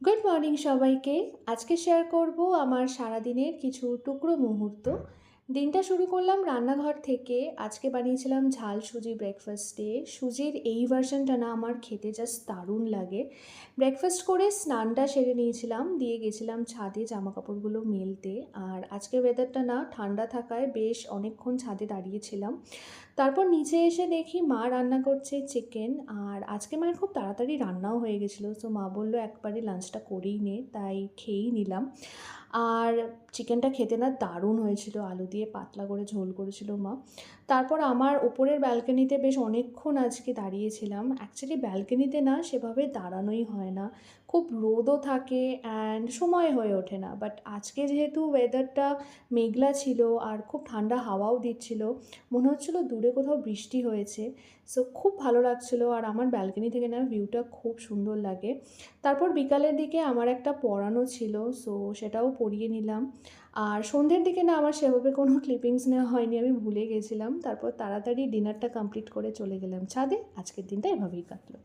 Good morning সবাইকে। আজকে share করব আমার সারাদিনের কিছু টুকরো মুহূর্ত। দিনটা শুরু করলাম রান্নাঘর থেকে। আজকে বানিয়েছিলাম ঝাল সুজি ব্রেকফাস্টে। সুজির এই ভার্সনটা না আমার খেতে জাস্ট দারুণ লাগে। ব্রেকফাস্ট করে স্নানটা সেরে নিয়েছিলাম, দিয়ে গেছিলাম ছাদে জামাকাপড়গুলো মেলতে। আর আজকে ওয়েদারটা না ঠান্ডা থাকায় বেশ অনেকক্ষণ ছাদে দাঁড়িয়েছিলাম। তারপর নিচে এসে দেখি মা রান্না করছে চিকেন। আর আজকে মায়ের খুব তাড়াতাড়ি রান্নাও হয়ে গেছিলো, সো মা বললো একবারে লাঞ্চটা করেই নে, তাই খেয়েই নিলাম। আর চিকেনটা খেতে না দারুণ হয়েছিল, আলু দিয়ে পাতলা করে ঝোল করেছিল মা। তারপর আমার ওপরের ব্যালকনিতে বেশ অনেকক্ষণ আজকে দাঁড়িয়েছিলাম। অ্যাকচুয়ালি ব্যালকনিতে না সেভাবে দাঁড়ানোই হয় না, খুব রোদও থাকে অ্যান্ড সময় হয়ে ওঠে না। বাট আজকে যেহেতু ওয়েদারটা মেঘলা ছিল আর খুব ঠান্ডা হাওয়াও দিচ্ছিল, মনে হচ্ছিলো দূরে কোথাও বৃষ্টি হয়েছে। সো খুব ভালো লাগছিলো, আর আমার ব্যালকনি থেকে না ভিউটা খুব সুন্দর লাগে। তারপর বিকালের দিকে আমার একটা পড়ানো ছিল, সো সেটাও পড়িয়ে নিলাম। আর সন্ধ্যের দিকে না আমার সেভাবে কোনো ক্লিপিংস নেওয়া হয়নি, আমি ভুলে গেছিলাম। তারপর তাড়াতাড়ি ডিনারটা কমপ্লিট করে চলে গেলাম ছাদে। আজকের দিনটা এভাবেই কাটলো।